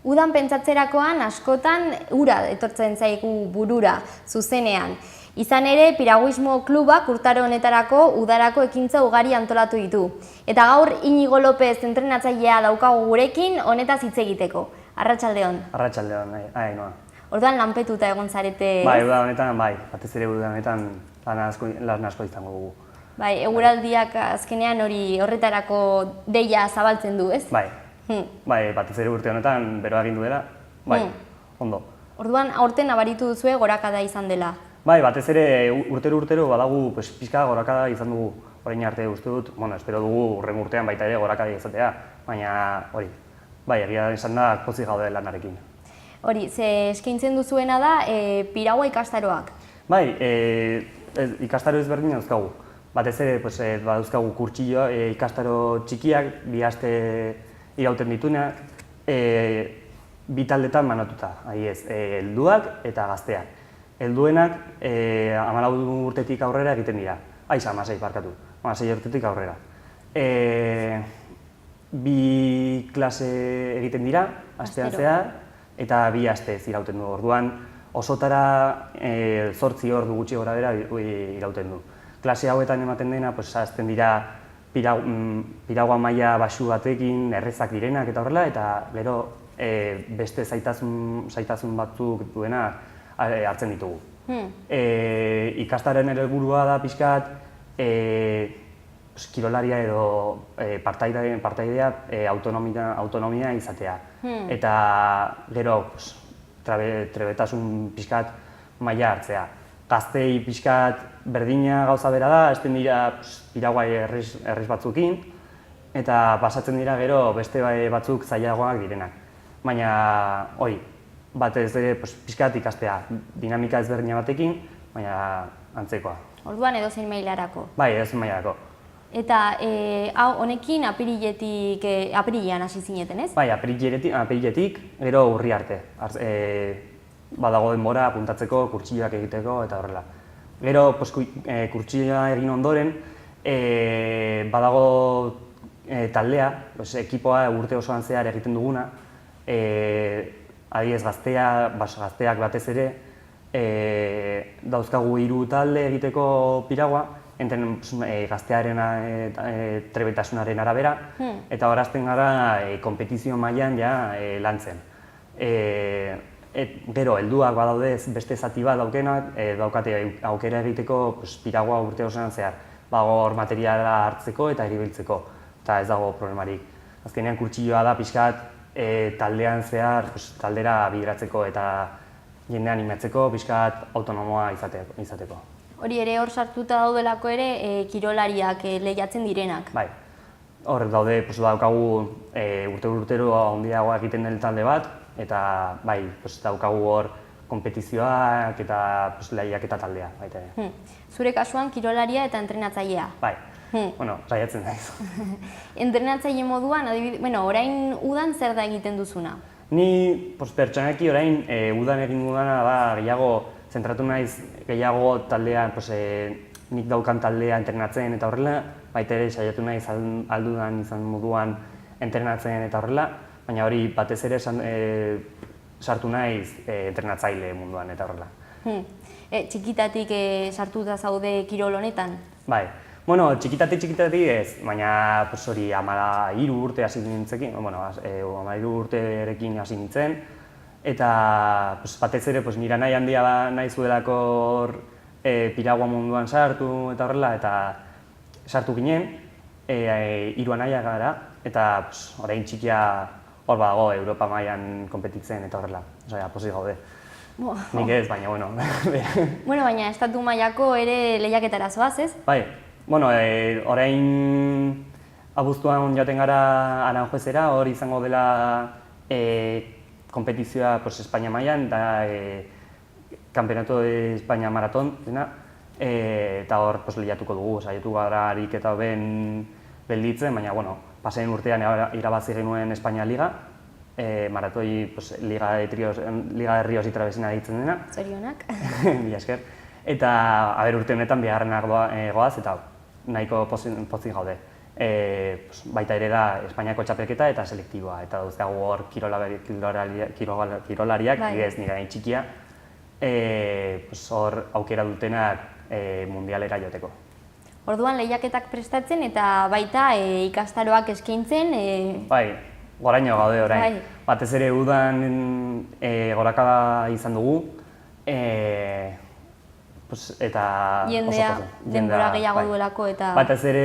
Udan pentsatzerakoan askotan ura etortzen zaigu burura zuzenean. Izan ere, Piraguismo Klubak urtaro honetarako udarako ekintza ugari antolatu ditu. Eta gaur Iñigo López entrenatzailea daukagu gurekin honetaz hitz egiteko. Arratsaldeon. Arratsaldeon, Ainhoa. Orduan lanpetuta egon zarete. Bai, uda honetan, bai, batez ere uda honetan lan asko izango dugu. Bai, eguraldiak azkenean horretarako deia zabaltzen du, ez? Bai. Bai, batez ere urte honetan beroa egin duela. Bai, ondo. Orduan aurten nabaritu duzue gorakada izan dela. Bai, batez ere urtero badagu pixka gorakada izan dugu. Orain arte uste dut, espero dugu hurrengo urtean baita ere gorakada izatea, baina hori, bai, egia esan da pozik gaude lanarekin. Hori, ze eskaintzen duzuena da piragua ikastaroak. Bai, ikastaro ezberdin dauzkagu. Batez ere, dauzkagu kurtsillo ikastaro txikiak, 2 aste irauten dituenak, bi taldetan banatuta, helduak eta gazteak. Helduenak 14 urtetik aurrera egiten dira. 16 barkatu, 16 urtetik aurrera. 2 klase egiten dira, astean zehar, eta 2 astez irauten du. Orduan, osotara 8 ordu gutxi gorabehera irauten du. Klase hauetan ematen dena, hasten dira piragua maila baxu batekin, errezak direnak eta horrela, eta gero beste zaitasun batzuk duena hartzen ditugu. Ikastaren helburua da pixkat kirolaria edo partaidea autonomia izatea. Eta gero trebetasun pixkat maila hartzea. Gaztei pixkat berdina gauza bera da, hasten dira piragua errez batzukin, eta pasatzen dira gero beste batzuk zailagoak direnak. Baina, hori, batez ere pixkat ikastea, dinamika ezberdina batekin, baina antzekoa. Orduan edozein mailarako? Bai, edozein mailarako. Eta honekin apirilean hasi zineten, ez? Bai, apiriletik, gero urri arte. Badago denbora apuntatzeko, kurtsilloak egiteko eta horrela. Gero, kurtsilloa egin ondoren, badago taldea, ekipoa urte osoan zehar egiten duguna, adibidez gazteak batez ere, dauzkagu 3 talde egiteko piragua, gaztearen trebetasunaren arabera, eta horazten gara konpetizio mailan lantzen. Gero, helduak badaude beste zati bat daukenak, daukate aukera egiteko piragua urte osoan zehar. Hor materiala hartzeko eta eribiltzeko, eta ez dago problemarik. Azkenean kurtsilloa da pixkat taldean zehar taldera bideratzeko eta jende animatzeko pixkat autonomoa izateko. Hori ere hor sartuta daudelako ere kirolariak lehiatzen direnak. Bai, hor daude daukagu urtero handiagoa egiten den talde bat, eta bai, daukagu hor konpetizioak eta lehiaketa taldea. Zure kasuan kirolaria eta entrenatzailea. Bai, saiatzen naiz. Entrenatzaile moduan, orain udan zer da egiten duzuna? Ni pertsonaki orain udan egin dudana da gehiago zentratu naiz gehiago taldean, nik daukan taldea entrenatzen eta horrela, baita ere saiatu naiz aldudan izan moduan entrenatzen eta horrela, baina hori batez ere sartu naiz entrenatzaile munduan eta horrela. Txikitatik sartuta zaude kirol honetan? Bai, txikitatik ez, baina hori 13 urte hasi nintzekin, 13 urterekin hasi nintzen, eta batez ere nire nahi handia nahi zuelako piragua munduan sartu eta horrela, eta sartu ginen, 3 nahiak gara, eta orain txikia hor badago Europa mailan konpetitzen eta horrela, pozik gaude. Nik ez, baina, Baina, estatu mailako ere lehiaketara zoaz, ez? Bai, orain abuztuan joaten gara Aranjuezera, hor izango dela konpetizioa Espainia mailan, eta Campeonato de España Maraton dena, eta hor lehiatuko dugu, saiatu gara harik eta ben gelditzen, baina, pasen urtean irabazi genuen Espainia Liga, maratoi Liga de Ríos y Travesina ditzen dena. Zorionak. Mila esker. Eta urte honetan bigarrenak goaz, eta nahiko pozik gaude. baita ere da Espainiako txapelketa eta selektiboa, eta dauzkagu hor kirolariak, adibidez nire hain txikia, hor aukera dutenak mundialera joteko. Orduan lehiaketak prestatzen eta baita ikastaroak eskaintzen. Bai, goraino gaude orain. Batez ere udan gorakada izan dugu, eta jendea denbora gehiago duelako eta... Batez ere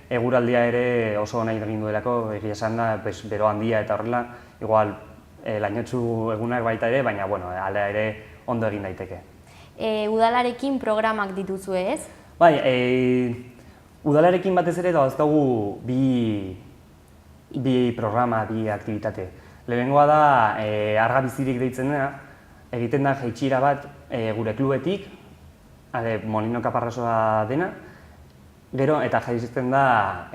eguraldia ere oso nahi egin duelako, egia esan da, bero handia eta horrela, igual lainotsu egunak baita ere, baina alea ere ondo egin daiteke. Udalarekin programak dituzu ez? Bai, udalarekin batez ere dauzkagu bi programa, bi aktivitate. Lehenengoa da arga bizirik deitzen dena, egiten da jaitsiera bat gure klubetik, Molino Kaparrasoa dena, gero eta jaisten da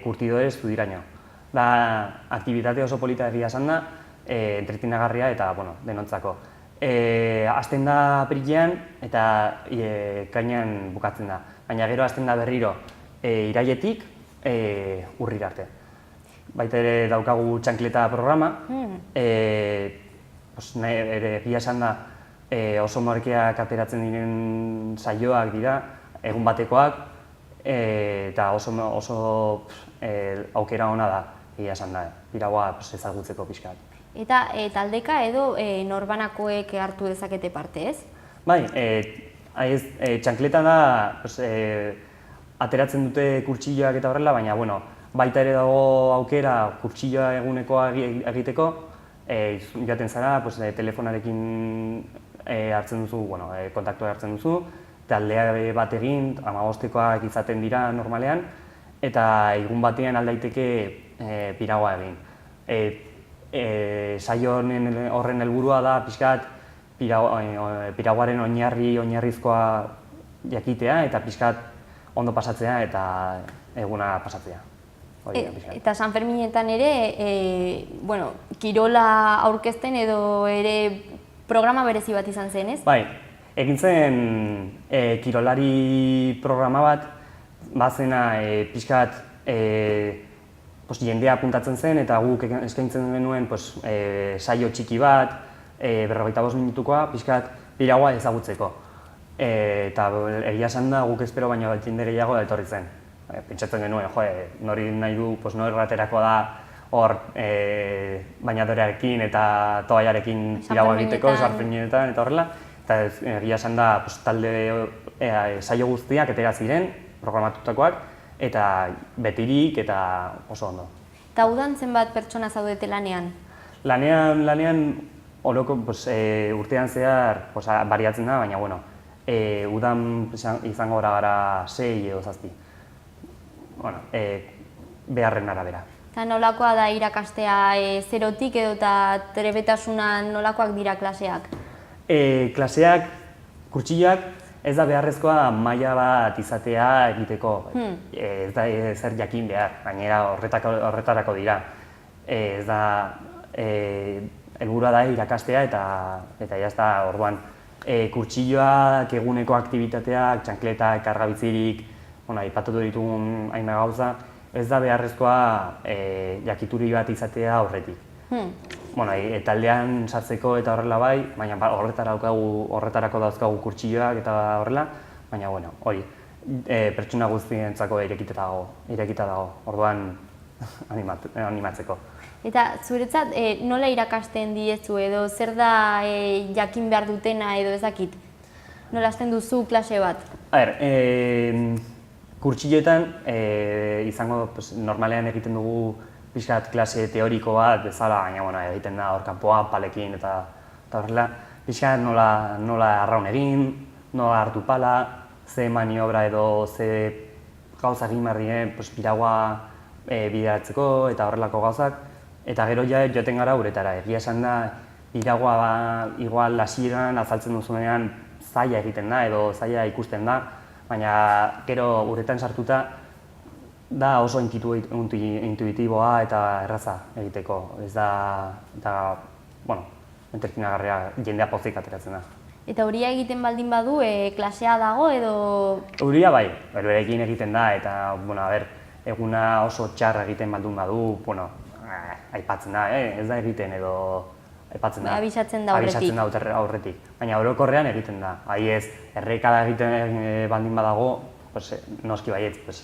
Curtidores Zudiraino. Da aktibitate oso polita egia esan da, entretinagarria eta denontzako. Hasten da apirilean eta ekainean bukatzen da, baina gero hasten da berriro irailetik urrira arte. Baita ere daukagu txankleta programa, egia esan da oso merkeak ateratzen diren saioak dira, egun batekoak, eta oso aukera ona da, egia esan da, piragoa ezagutzeko pixkat. Eta taldeka edo norbanakoek hartu dezakete parte, ez? Bai, txankleta da ateratzen dute kurtsilloak eta horrela, baina baita ere dago aukera kurtsilloa egunekoa egiteko, joaten zara, telefonarekin hartzen duzu, kontaktua hartzen duzu, taldea bat egin, 15koak izaten dira normalean, eta egun batean aldaiteke piragoa egin. Saio horren helburua da pixkat piraguaren oinarrizkoa jakitea eta pixkat ondo pasatzea eta eguna pasatzea. Eta San Ferminetan ere, kirola aurkezten edo ere programa berezi bat izan zen, ez? Bai, egin zen kirolari programa bat, bazena pixkat jendea apuntatzen zen eta guk eskaintzen genuen saio txiki bat, 45 minutukoa, pixkat piragoa ezagutzeko. Eta egia esan da guk espero baino jende gehiago etorri zen. Pentsatzen genuen, nori nahi du, erraterako da hor bainadorearekin eta toaiarekin piragoa egiteko, San Ferminetan eta horrela. Eta egia esan da talde saio guztiak atera ziren, programatutakoak, eta betirik eta oso ondo. Eta udan zenbat pertsona zaudete lanean? Lanean oroko urtean zehar bariatzen da, baina udan izango gara 6 edo 7. Beharren arabera. Eta nolakoa da irakastea zerotik edo eta trebetasuna nolakoak dira klaseak? Klaseak, kurtsilloak, ez da beharrezkoa maila bat izatea egiteko, ez da zer jakin behar, gainera horretarako dira. Ez da, helburua da irakastea eta jazta orduan. Kurtsilloak, eguneko aktibitateak, txankletak, kargabizirik, aipatu ditugun hainbat gauza, ez da beharrezkoa jakituri bat izatea aurretik. Taldean sartzeko eta horrela bai, baina horretarako dauzkagu kurtsilloak eta horrela, baina hori, pertsona guztientzako irekita dago, orduan animatzeko. Eta zuretzat nola irakasten diezu edo zer da jakin behar dutena edo ez dakit? Nola hasten duzu klase bat? Kurtsilloetan izango normalean egiten dugu pixkat klase teoriko bat bezala, baina egiten da hor kanpoan, palekin eta horrela. Pixkat nola arraun egin, nola hartu pala, ze maniobra edo ze gauza egin behar diren piragoa bideratzeko eta horrelako gauzak. Eta gero joaten gara uretara, egia esan da piragoa igual hasieran azaltzen duzunean zaila egiten da edo zaila ikusten da, baina gero uretan sartuta da oso intuitiboa eta erraza egiteko. Ez da, entretinagarria, jendea pozik ateratzen da. Eta euria egiten baldin badu, klasea dago edo... Euria bai, berekin egiten da eta, eguna oso txarra egiten baldun badu, bueno, aipatzen da, ez da egiten edo aipatzen da. Abisatzen da aurretik. Abisatzen da aurretik. Baina orokorrean egiten da. Ez, errekada egiten baldin badago, pues, noski baietz, pues,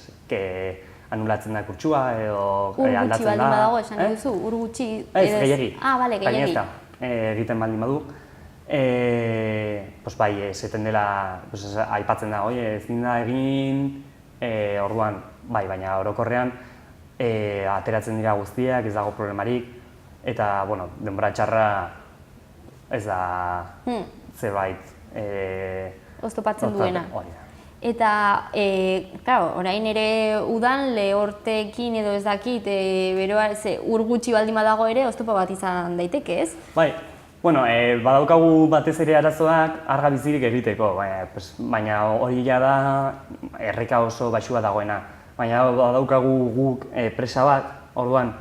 anulatzen da kurtsua edo aldatzen da. Ur gutxi baldin badago, esan duzu, ur gutxi... Ez, gehiagi. Bale, gehiagi. Egiten baldin badu. Pues bai, zeten dela, aipatzen da, ezin da egin, orduan, bai, baina orokorrean ateratzen dira guztiak, ez dago problemarik, eta, bueno, denbora txarra ez da zerbait... Oztopatzen duena. Eta, claro, orain ere udan lehortekin edo ez dakit, beroa, ur gutxi baldin badago ere oztopa bat izan daiteke, ez? Bai, bueno, badaukagu batez ere arazoak arga bizirik egiteko, baina hori da erreka oso baxua dagoena. Baina badaukagu guk presa bat, orduan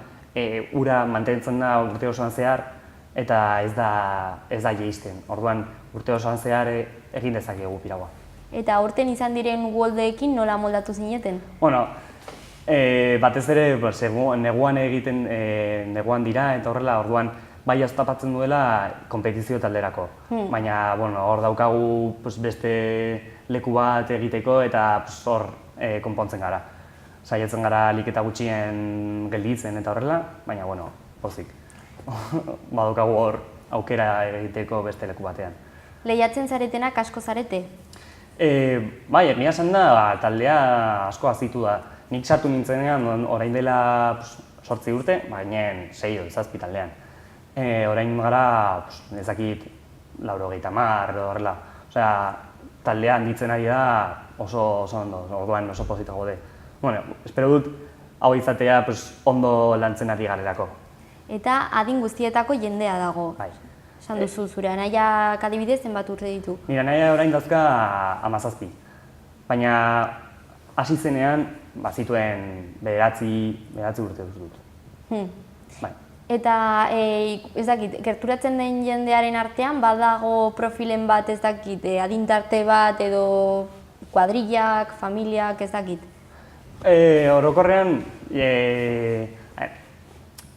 ura mantentzen da urte osoan zehar eta ez da jeisten. Orduan urte osoan zehar egin dezakegu piragua. Eta aurten izan diren uholdeekin nola moldatu zineten? Bueno, batez ere neguan egiten neguan dira eta horrela, orduan bai oztopatzen duela konpetizio talderako. Baina, bueno, hor daukagu beste leku bat egiteko eta hor konpontzen gara. Saiatzen gara ahalik eta gutxien gelditzen eta horrela, baina, bueno, pozik. Badaukagu hor aukera egiteko beste leku batean. Lehiatzen zaretenak asko zarete? Bai, egia esan da, taldea asko hazitu da. Nik sartu nintzenean orain dela 8 urte, baina 6 edo 7 taldean. Orain gara, ez dakit, 90 edo horrela. Osea, taldea handitzen ari da oso ondo, orduan oso pozita gaude. Bueno, espero dut hau izatea ondo lantzen ari garelako. Eta adin guztietako jendea dago. Bai. Esan duzu, zure anaiak adibidez zenbat urte ditu? Nire anaia orain dauzka 17. Baina hasi zenean bazituen 9 urte dut. Bai. Eta ez dakit, gerturatzen den jendearen artean badago profilen bat ez dakit, adintarte bat edo kuadrillak, familiak ez dakit? Orokorrean,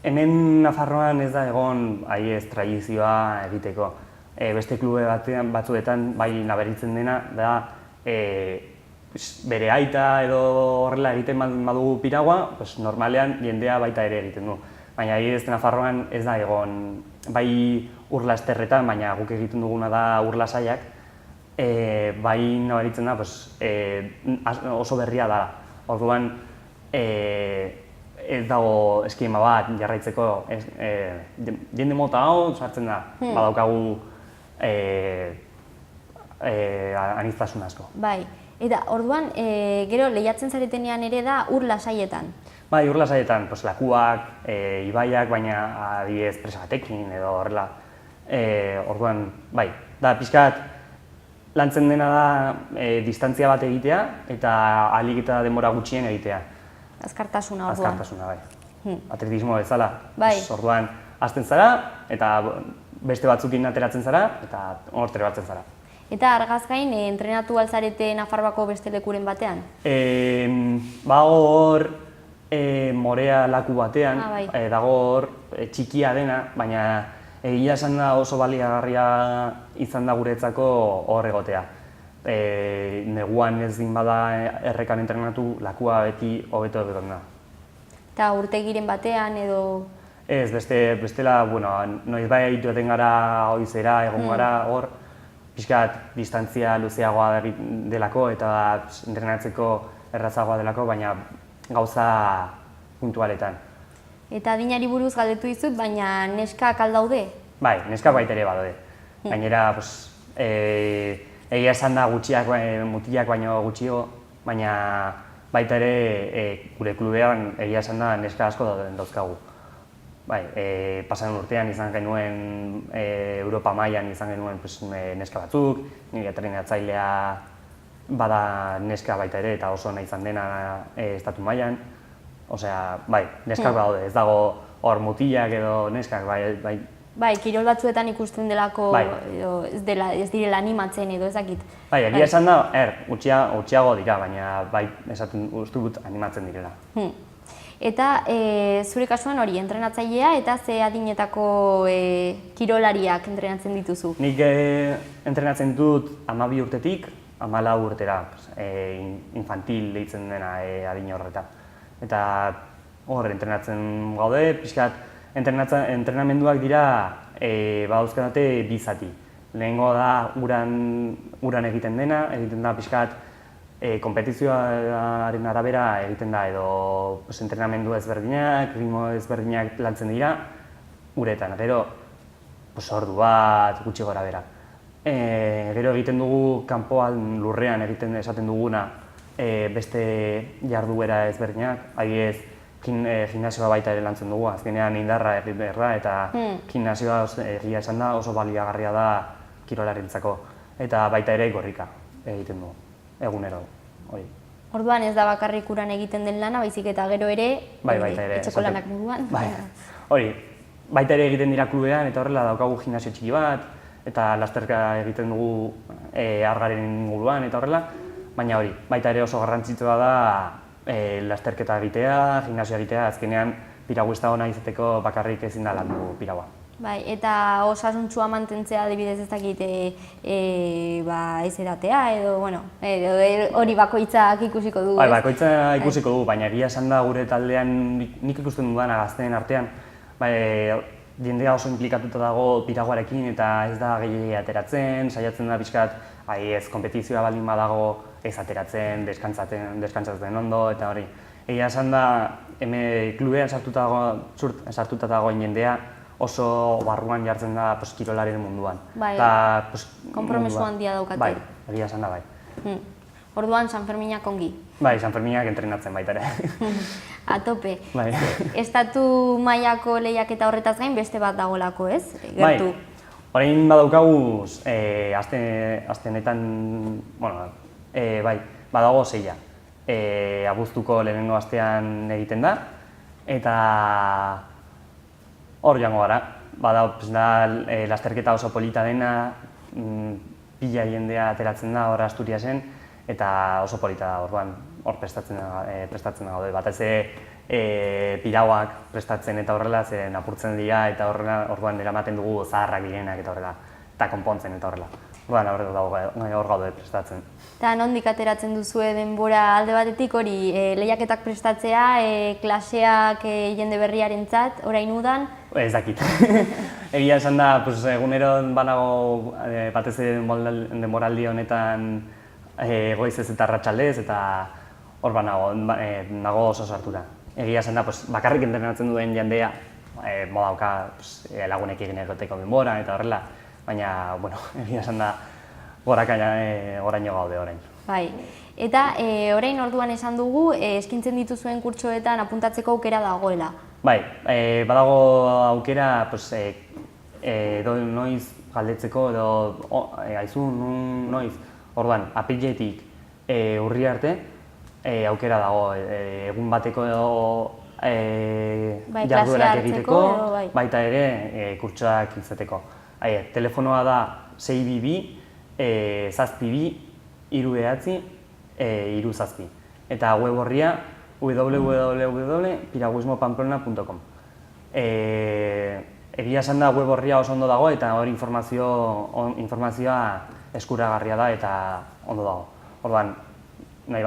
hemen Nafarroan ez da egon tradizioa egiteko. Beste klube batzuetan bai nabaritzen dena da bere aita edo horrela egiten badugu piragua, normalean jendea baita ere egiten du. Baina ez Nafarroan ez da egon bai urla esterretan, baina guk egiten duguna da urla saiak, bai nabaritzen da oso berria da. Orduan, ez dago eskema bat jarraitzeko, jende mota hau sartzen da, badaukagu aniztasun asko. Bai, eta orduan, gero lehiatzen zaretenean ere da ur lasaietan? Bai, ur lasaietan, lakuak, ibaiak, baina adibidez presa batekin edo horrela. Orduan, bai, da pixkat lantzen dena da distantzia bat egitea eta ahalik eta denbora gutxien egitea. Azkartasuna orduan. Azkartasuna, bai. Atletismo bezala. Bai. Orduan, hasten zara eta beste batzukin ateratzen zara eta hor trebatzen zara. Eta argazkain, entrenatu alzarete Nafarroako beste lekuren batean? Bago hor Morea laku batean, dago hor txikia dena, baina egia esan da oso baliagarria izan da guretzako hor egotea. Neguan ez din bada errekan entrenatu, lakua beti hobeto egoten da. Eta urtegiren batean edo... Ez, bestela, noiz bai egiten gara oizera, egon gara hor, pixkat distantzia luzeagoa delako eta entrenatzeko errazagoa delako, baina gauza puntualetan. Eta adinari buruz galdetu dizut, baina neskak aldaude? Bai, neskak baita ere badaude. Gainera, egia esan da mutilak baino gutxio, baina baita ere gure klubean egia esan da neska asko dauzkagu. Bai, pasan urtean izan genuen Europa mailan izan genuen neska batzuk, nire entrenatzailea bada neska baita ere eta oso nahi izan dena estatu mailan. Osea, bai, neskak badaude, ez dago hor mutilak edo neskak, bai, Bai, kirol batzuetan ikusten delako Bai. edo ez direla animatzen edo ezakit. Bai, egia esan da, gutxiago dira, baina bai, esaten uste dut animatzen direla. Eta zure kasuan hori, entrenatzailea eta ze adinetako kirolariak entrenatzen dituzu? Nik entrenatzen dut 12 urtetik 14 urtera, infantil deitzen dena adin horreta. Eta hor, entrenatzen gaude, pixkat, entrenamenduak dira badauzkadate bi zati. Lehenengo da uran egiten da pixkat kompetizioaren arabera egiten da edo entrenamendu ezberdinak, ritmo ezberdinak lantzen dira uretan. Gero, ordu bat, gutxi gora bera. Gero egiten dugu kanpoan lurrean esaten duguna beste jarduera ezberdinak, adibidez gimnasioa baita ere lantzen dugu, azkenean indarra erra eta gimnasioa egia esan da oso baliagarria da kirolarentzako eta baita ere korrika egiten dugu, egunero. Orduan ez da bakarrik uran egiten den lana, baizik eta gero ere etxeko lanak moduan. Hori, baita ere egiten dira klubean eta horrela daukagu gimnasio txiki bat eta lasterka egiten dugu argaren inguruan eta horrela, baina hori, baita ere oso garrantzitsua da lasterketa egitea, gimnasioa egitea, azkenean piraguista ona izateko bakarrik ezin da landu piragua. Bai, eta osasuntsua mantentzea adibidez ez dakit ez edatea edo, bueno, hori bakoitzak ikusiko du. Bai, bakoitzak ikusiko du, baina egia esan da gure taldean nik ikusten dudana gazteen artean, jendea oso implikatuta dago piraguarekin eta ez da gehiegi ateratzen, saiatzen da pixkat, ez kompetizioa baldin badago ez ateratzen, deskantzatzen ondo eta hori. Egia esan da, klubean sartuta dagoen jendea oso barruan jartzen da kirolaren munduan. Bai, konpromiso handia daukate. Bai, egia esan da bai. Orduan San Ferminak ongi. Bai, San Ferminak entrenatzen baita ere. A tope. Bai. Estatu mailako lehiaketa horretaz gain beste bat dagolako, ez? Gertu. Bai, orain badaukagu aste honetan, bai, badago 6. Abuztuko lehenengo astean egiten da, eta hor joango gara. Bada, lasterketa oso polita dena, pila jendea ateratzen da hor Asturiasen, eta oso polita da, orduan hor prestatzen gaude. Batez pirauak prestatzen eta horrela, zeren apurtzen dira eta orduan eramaten dugu zaharrak direnak eta horrela, eta konpontzen eta horrela. Orduan hor gaude prestatzen. Eta nondik ateratzen duzue denbora alde batetik hori lehiaketak prestatzea, klaseak jende berriarentzat, orain udan? Ez dakit. Egia esan da, egunero banago batez denboraldi honetan goizez eta arratsaldez eta hor nago oso sartura. Egia esan da, bakarrik entrenatzen duen jendea modauka lagunek egin egoteko denbora eta horrela, baina, egia esan da, goraino gaude orain. Bai, eta orain orduan esan dugu, eskintzen dituzuen kurtsoetan apuntatzeko aukera dagoela. Bai, badago aukera, noiz galdetzeko edo aizu noiz, orduan, apiletik urri arte, aukera dago, egun bateko jarduerak egiteko, baita ere kurtsoak izateko. Telefonoa da 622 722-3 eta web horria www.piraguismopamplona.com. Egia esan da web horria oso ondo dago eta hori informazioa eskuragarria da eta ondo dago. Orduan, nahi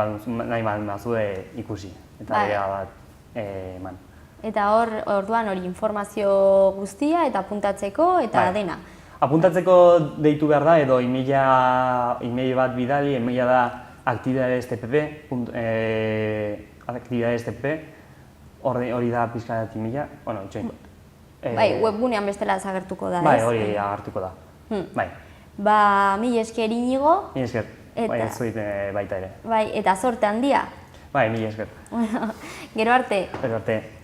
baduzue ikusi eta bidea bat eman. Eta orduan hori informazio guztia eta apuntatzeko eta dena. Apuntatzeko deitu behar da edo email bat bidali, emaila da actividades.tpp, hori da pixkat emaila, itxoin. Bai, webgunean bestela agertuko da, ez? Bai, hori agertuko da. Bai. Mila esker Inigo. Mila esker, zuit baita ere. Bai, eta zorte handia. Bai, mila esker. Gero arte. Gero arte.